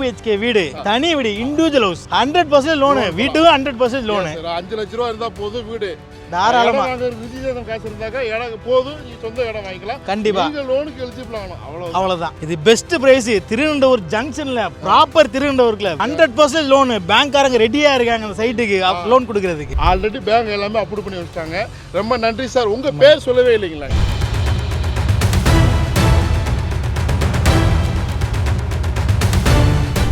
BHK வீடு, தனி வீடு, இண்டிவிஜுவல் ஹவுஸ், 100% லோனு, வீட்டுக்கு 100% லோனு. 5 லட்ச ரூபா இருந்தா போதும் வீடு. தாராளமா ரிஜிஸ்ட்ரேஷன் காசு இருந்தாக்க இடம் போதும், நீ சொந்த இடம் வாங்கிக்கலாம். கண்டிப்பா நீங்க லோனுக்கு எலிஜிபிள் ஆகணும். அவ்வளவுதான். இது பெஸ்ட் பிரைஸ். திருவனந்தபுரம் ஜங்ஷன்ல ப்ராப்பர் திருவனந்தபுரத்துல 100% லோனு. பேங்க்காரங்க ரெடியா இருக்காங்க அந்த சைட்டுக்கு லோன் கொடுக்கறதுக்கு. ஆல்ரெடி பேங்க் எல்லாமே அப்ரூவ் பண்ணி வச்சிட்டாங்க. ரொம்ப நன்றி சார். உங்க பேர் சொல்லவே இல்லைங்களா?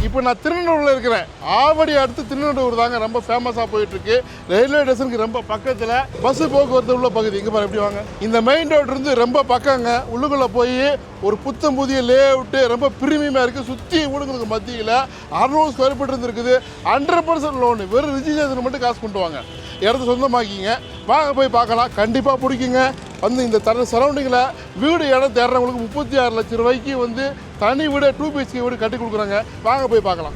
இப்போ நான் திருநெல்வேலியில் இருக்கிறேன். ஆவடி அடுத்து திருநெல்வேலூர் தாங்க ரொம்ப ஃபேமஸாக போயிட்டு இருக்கு. ரயில்வே ஸ்டேஷனுக்கு ரொம்ப பக்கத்தில் பஸ் போக்குவரத்து உள்ள பகுதி. இங்கே பாரு எப்படி வாங்க. இந்த மெயின் ரோடு இருந்து ரொம்ப பக்கங்க. உள்ளுக்குள்ளே போய் ஒரு புத்தம் புதிய லே அவுட்டு ரொம்ப பிரீமியமாக இருக்குது. சுற்றி ஊடுங்களுக்கு மத்தியில் 600 ஸ்கொயர் ஃபீட் இருக்குது. 100% லோனு. வெறும் ரிஜிஸ்ட்ரேஷன் மட்டும் காசு கொண்டு வாங்க. இடத்த சொந்தமாக்கிங்க. வாங்க போய் பார்க்கலாம். கண்டிப்பாக பிடிக்குங்க. வந்து இந்த சரௌண்டிங்கில் வீடு இடம் தேடுறவங்களுக்கு 36 லட்சம் ரூபாய்க்கு வந்து தனி வீடு 2 BHK வீடு கட்டி கொடுக்குறாங்க. வாங்க போய் பார்க்கலாம்.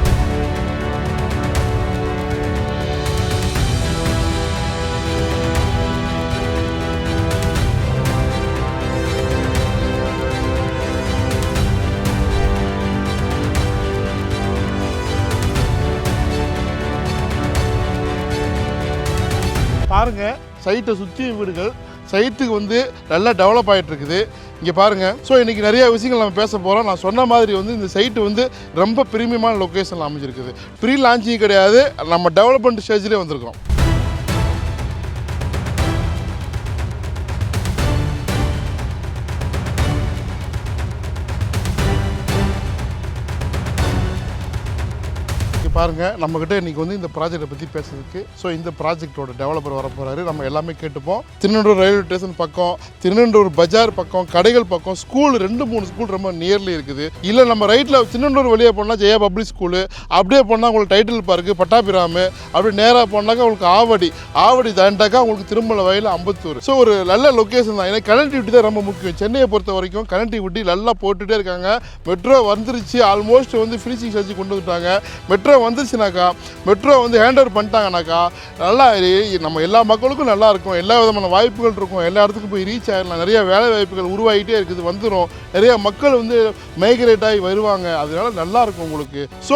பாருங்க, சைட்டை சுற்றி வீடுகள். சைட்டுக்கு வந்து நல்லா டெவலப் ஆகிட்டு இருக்குது. இங்கே பாருங்கள். ஸோ இன்றைக்கி நிறைய விஷயங்கள் நம்ம பேச போகிறோம். நான் சொன்ன மாதிரி வந்து இந்த சைட்டு வந்து ரொம்ப பிரீமியமான லொக்கேஷனில் அமைஞ்சிருக்குது. ப்ரீ லான்ச்சிங் கிடையாது, நம்ம டெவலப்மெண்ட் ஸ்டேஜ்லேயே வந்திருக்கோம். பாருங்கள், நம்மக்கிட்ட இன்றைக்கி வந்து இந்த ப்ராஜெக்டை பற்றி பேசுறதுக்கு இந்த ப்ராஜெக்டோட டெவலப்பர் வர போகிறாரு. நம்ம எல்லாமே கேட்டுப்போம். திருநெல்வேலூர் ரயில்வே ஸ்டேஷன் பக்கம், திருநெல்வேலூர் பஜார் பக்கம், கடைகள் பக்கம், ஸ்கூல் 2-3 ஸ்கூல் ரொம்ப நியர்லி இருக்குது. இல்லை நம்ம ரைட்டில் திருநெல்வேலூர் வெளியே போனால் ஜெயா பப்ளிக் ஸ்கூலு, அப்படியே போனால் உங்களுக்கு டைட்டில் பார்க்கு, பட்டாபிராமு, அப்படி நேராக போனாக்கா உங்களுக்கு ஆவடி தாண்டாக்கா உங்களுக்கு திருமலை வயல், அம்பத்தூர். ஸோ ஒரு நல்ல லொக்கேஷன் தான். ஏன்னா கனெக்டிவிட்டி தான் ரொம்ப முக்கியம். சென்னையை பொறுத்த வரைக்கும் கனெக்டிவிட்டி நல்லா போட்டுகிட்டே இருக்காங்க. மெட்ரோ வந்துருச்சு. ஆல்மோஸ்ட் வந்து ஃபினிஷிங் ஸ்டேஜ் கொண்டு வந்துட்டாங்க. மெட்ரோ வந்துருச்சுனாக்கா, மெட்ரோ வந்து ஹேண்ட் ஓவர் பண்ணிட்டாங்கனாக்கா நல்லா நம்ம எல்லா மக்களுக்கும் நல்லா இருக்கும். எல்லா விதமான வாய்ப்புகள் இருக்கும். எல்லா இடத்துக்கும் போய் ரீச் ஆகிடலாம். நிறைய வேலை வாய்ப்புகள் உருவாகிட்டே இருக்குது. வந்துடும். நிறைய மக்கள் வந்து மைக்ரேட் ஆகி வருவாங்க. அதனால நல்லா இருக்கும் உங்களுக்கு. ஸோ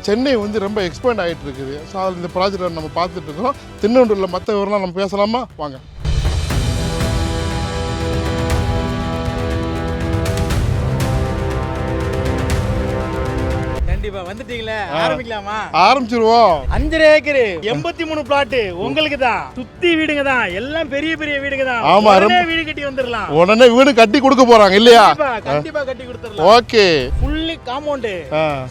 சென்னை வந்து ரொம்ப எக்ஸ்பேண்ட் ஆகிட்டு இருக்குது. ஸோ இந்த ப்ராஜெக்டை நம்ம பார்த்துட்டு இருக்கோம். திருநெல்வேலியில் மற்ற விவரம்லாம் நம்ம பேசலாமா? வாங்க. வந்துட்டீங்களா? ஆரம்பிக்கலாமா? ஆரம்பிச்சிருவோம். 5 ஏக்கர் 83 பிளாட் உங்களுக்கு தான். சுத்தி வீடுங்க தான். எல்லாம் பெரிய பெரிய வீடுங்க தான். ஆமா, உடனே வீடு கட்டி வந்துடலாம். உடனே வீடு கட்டி கொடுக்க போறாங்க இல்லையா? கண்டிப்பா கட்டி கொடுத்துடலாம். ஓகே. ஃபுல்லி காம்பவுண்ட்,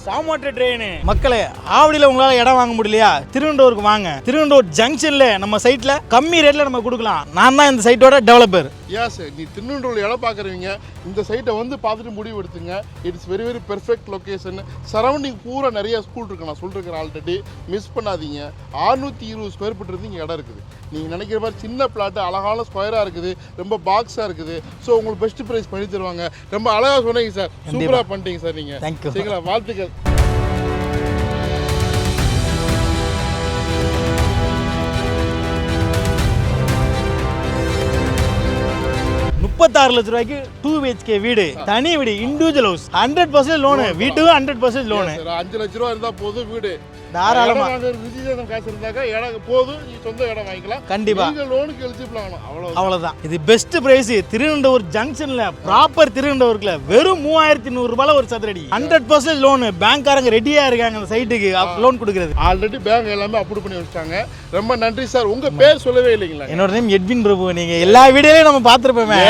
சாமோட்டர் ட்ரெயின். மக்களே, ஆவடியில உங்களால இடம் வாங்க முடியலையா? திருவனந்தபுரத்துக்கு வாங்க. திருவனந்தபுரம் ஜங்ஷன்ல நம்ம சைட்ல கம்மி ரேட்ல நம்ம கொடுக்கலாம். நான் தான் இந்த சைட்டோட டெவலப்பர். எஸ், நீ திருநெல்வேலி இடம் பார்க்குறவங்க இந்த சைட்டை வந்து பார்த்துட்டு முடிவு எடுத்துங்க. It's very very perfect location. Surrounding பூரா நிறைய ஸ்கூல் இருக்கு. நான் சொல்லிருக்கிறேன் ஆல்ரெடி. மிஸ் பண்ணாதீங்க. 620 ஸ்கொயர் ஃபீட் இருந்து இங்கே இடம் இருக்குது. நீங்கள் நினைக்கிற மாதிரி சின்ன பிளாட்டு அழகான ஸ்கொயராக இருக்குது. ரொம்ப பாக்ஸாக இருக்குது. ஸோ உங்களுக்கு பெஸ்ட் ப்ரைஸ் பண்ணி தருவாங்க. ரொம்ப அழகாக சொன்னீங்க சார். சூப்பராக பண்ணிட்டீங்க சார். நீங்கள் சரிங்களா? வாழ்த்துக்கள். 36 லட்சம் ரூபாய்க்கு 2 BHK வீடு, தனி வீடு, இண்டிவிஜுவல் ஹவுஸ், 100% லோனு. வீட்டுக்கு 100% லோனு. 5 லட்ச ரூபா இருந்தா போதும் வீடு. தாராளமா ரிஜிஸ்ட்ரேஷன் காசு இருந்தாக்க இடம் போதும், நீ சொந்த இடம் வாங்கிக்கலாம். கண்டிப்பா நீங்க லோனுக்கு எலிஜிபிள் ஆகணும். அவ்வளவுதான். இது பெஸ்ட் பிரைஸ். திருவனந்தபுரம் ஜங்ஷன்ல ப்ராப்பர் திருவனந்தபுரத்துல வெறும் 3100 ரூபாயில ஒரு சதுரடி. 100% லோனு. பேங்க்காரங்க ரெடியா இருக்காங்க அந்த சைட்டுக்கு லோன் கொடுக்கறது. ஆல்ரெடி பேங்க் எல்லாமே அப்ரூவ் பண்ணி வச்சிட்டாங்க. ரொம்ப நன்றி சார். உங்க பேர் சொல்லவே இல்லைங்களா? என்னோட நேம் எட்வின் பிரபு. நீங்க எல்லா வீடியோலயும் நம்ம பார்த்திருப்போமே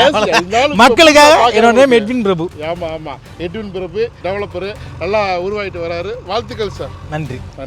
மக்களுக்காக. என்னோட நேம் எட்வின் பிரபு. ஆமா, எட்வின் பிரபு டெவலப்பர் நல்லா உருவாயிட்டு வராரு. வாழ்த்துக்கள் சார். நன்றி. நன்றி.